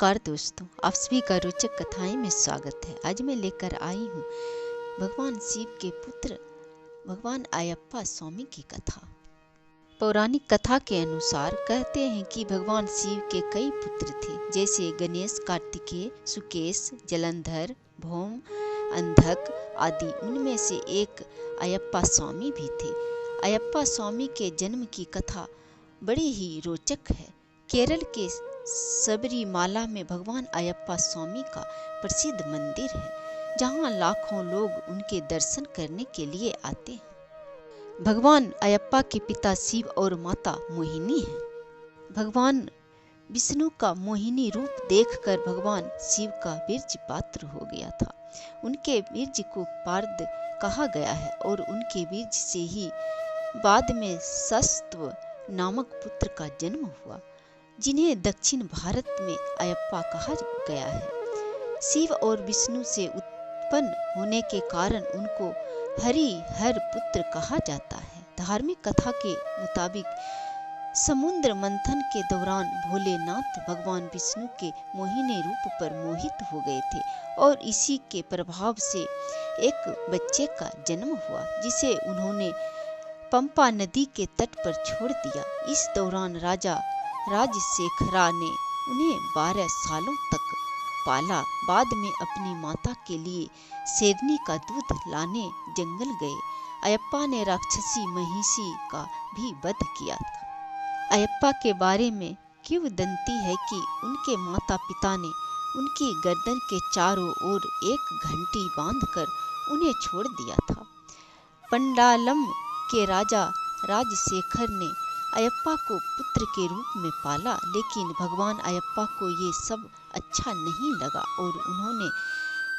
नमस्कार दोस्तों, आप सभी का रोचक कथाएं में स्वागत है। आज मैं लेकर आई हूँ भगवान शिव के पुत्र भगवान अयप्पा स्वामी की कथा। पौराणिक कथा के अनुसार कहते हैं कि भगवान शिव के कई पुत्र थे, जैसे गणेश, कार्तिकेय, सुकेश, जलंधर, भौम, अंधक आदि। उनमें से एक अयप्पा स्वामी भी थे। अयप्पा स्वामी के जन्म की कथा बड़ी ही रोचक है। केरल के सबरीमाला में भगवान अयप्पा स्वामी का प्रसिद्ध मंदिर है, जहां लाखों लोग उनके दर्शन करने के लिए आते हैं। भगवान अयप्पा के पिता शिव और माता मोहिनी हैं। भगवान विष्णु का मोहिनी रूप देखकर भगवान शिव का वीर्य पात्र हो गया था। उनके वीर्य को पार्द कहा गया है और उनके वीर्य से ही बाद में सत्व नामक पुत्र का जन्म हुआ, जिन्हें दक्षिण भारत में अयप्पा कहा गया है। शिव और विष्णु से उत्पन्न होने के कारण उनको हरिहर पुत्र कहा जाता है। धार्मिक कथा के मुताबिक समुद्र मंथन के दौरान भोलेनाथ भगवान विष्णु के मोहिनी रूप पर मोहित हो गए थे और इसी के प्रभाव से एक बच्चे का जन्म हुआ, जिसे उन्होंने पंपा नदी के तट पर छोड़ दिया। इस दौरान राजा राजशेखरा ने उन्हें 12 सालों तक पाला। बाद में अपनी माता के लिए शेरनी का दूध लाने जंगल गए। अयप्पा ने राक्षसी महिषी का भी वध किया था। अयप्पा के बारे में किंवदंती है कि उनके माता पिता ने उनकी गर्दन के चारों ओर एक घंटी बांधकर उन्हें छोड़ दिया था। पंडालम के राजा राजशेखर ने अयप्पा को पुत्र के रूप में पाला, लेकिन भगवान अयप्पा को ये सब अच्छा नहीं लगा और उन्होंने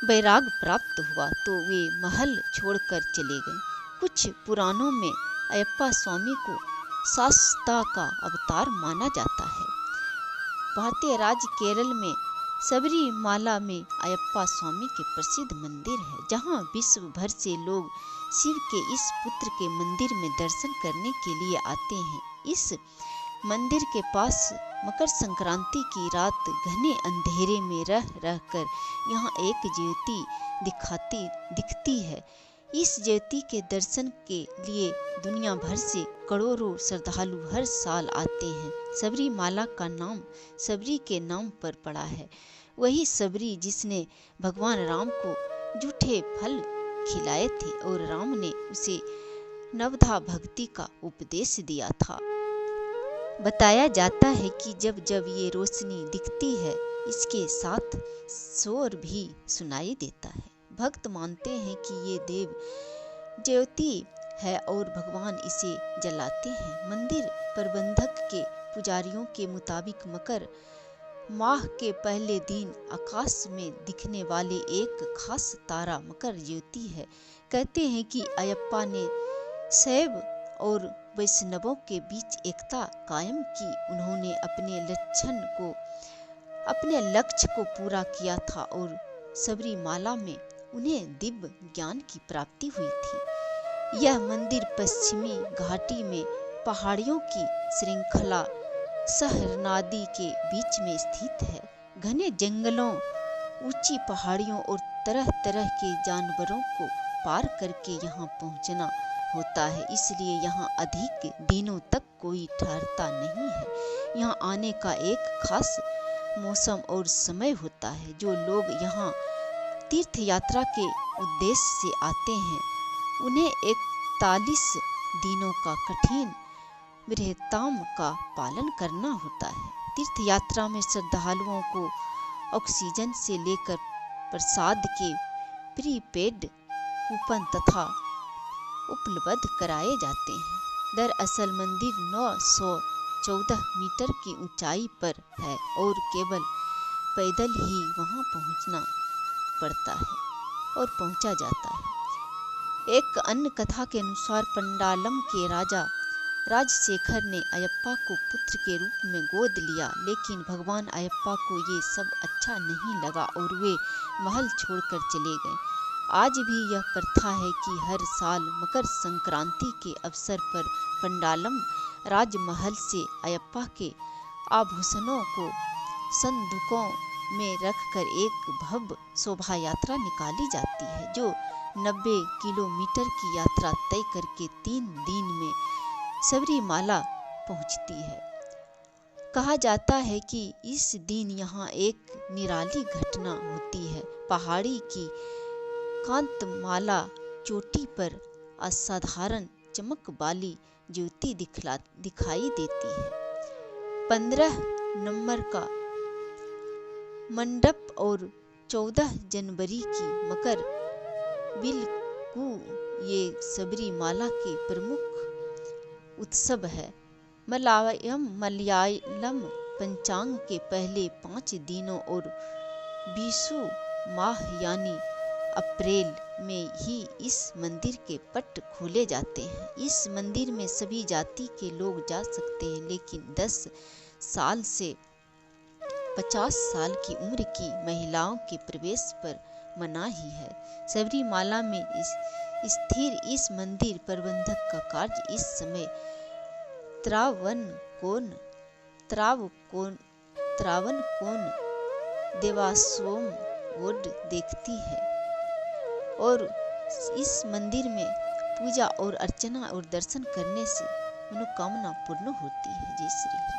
वैराग प्राप्त हुआ तो वे महल छोड़कर चले गए। कुछ पुराणों में अयप्पा स्वामी को शास्ता का अवतार माना जाता है। भारतीय राज्य केरल में सबरीमाला में अयप्पा स्वामी के प्रसिद्ध मंदिर है, जहां विश्व भर से लोग शिव के इस पुत्र के मंदिर में दर्शन करने के लिए आते हैं। इस मंदिर के पास मकर संक्रांति की रात घने अंधेरे में रह रहकर यहाँ एक ज्योति दिखती है। इस ज्योति के दर्शन के लिए दुनिया भर से करोड़ों श्रद्धालु हर साल आते हैं। सबरीमाला का नाम सबरी के नाम पर पड़ा है, वही सबरी जिसने भगवान राम को जूठे फल खिलाए थे और राम ने उसे नवधा भक्ति का उपदेश दिया था। बताया जाता है कि जब जब ये रोशनी दिखती है, इसके साथ शोर भी सुनाई देता है। भक्त मानते हैं कि ये देव ज्योति है और भगवान इसे जलाते हैं। मंदिर प्रबंधक के पुजारियों के मुताबिक मकर माह के पहले दिन आकाश में दिखने वाले एक खास तारा मकर ज्योति है। कहते हैं कि अयप्पा ने शैव और वैष्णवों के बीच एकता कायम की। उन्होंने अपने लक्ष्य को पूरा किया था और सबरीमाला में उन्हें दिव्य ज्ञान की प्राप्ति हुई थी। यह मंदिर पश्चिमी घाटी में पहाड़ियों की श्रृंखला सहस्रनादी के बीच में स्थित है। घने जंगलों, ऊंची पहाड़ियों और तरह तरह के जानवरों को पार करके यहाँ पहुँचना होता है, इसलिए यहाँ अधिक दिनों तक कोई ठहरता नहीं है। यहाँ आने का एक खास मौसम और समय होता है। जो लोग यहाँ तीर्थ यात्रा के उद्देश्य से आते हैं, उन्हें 41 दिनों का कठिन व्रताम का पालन करना होता है। तीर्थ यात्रा में श्रद्धालुओं को ऑक्सीजन से लेकर प्रसाद के प्रीपेड कूपन तथा उपलब्ध कराए जाते हैं। दरअसल मंदिर 914 मीटर की ऊंचाई पर है और केवल पैदल ही वहां पहुंचना पड़ता है और पहुंचा जाता है। एक अन्य कथा के अनुसार पंडालम के राजा राजशेखर ने अयप्पा को पुत्र के रूप में गोद लिया, लेकिन भगवान अयप्पा को ये सब अच्छा नहीं लगा और वे महल छोड़कर चले गए। आज भी यह प्रथा है कि हर साल मकर संक्रांति के अवसर पर पंडालम राजमहल से अयप्पा के आभूषणों को संदूकों में रखकर एक भव्य शोभा यात्रा निकाली जाती है, जो 90 किलोमीटर की यात्रा तय करके 3 दिन में सबरीमाला पहुंचती है। कहा जाता है कि इस दिन यहाँ एक निराली घटना होती है। पहाड़ी की कांतमाला चोटी पर असाधारण चमक वाली ज्योति दिखाई देती है। 15 नंबर का मंडप और 14 जनवरी की मकर बिल्कु ये सबरीमाला के प्रमुख उत्सव है। मलयालम पंचांग के पहले 5 दिनों और बीसू माह यानी अप्रैल में ही इस मंदिर के पट खोले जाते हैं। इस मंदिर में सभी जाति के लोग जा सकते हैं, लेकिन 10 साल से 50 साल की उम्र की महिलाओं के प्रवेश पर मनाही है। सबरीमाला में स्थिर इस मंदिर प्रबंधक का कार्य इस समय त्रावणकोन देवास्वम बोर्ड देखती है, और इस मंदिर में पूजा और अर्चना और दर्शन करने से मनोकामना पूर्ण होती है। जय श्री राम।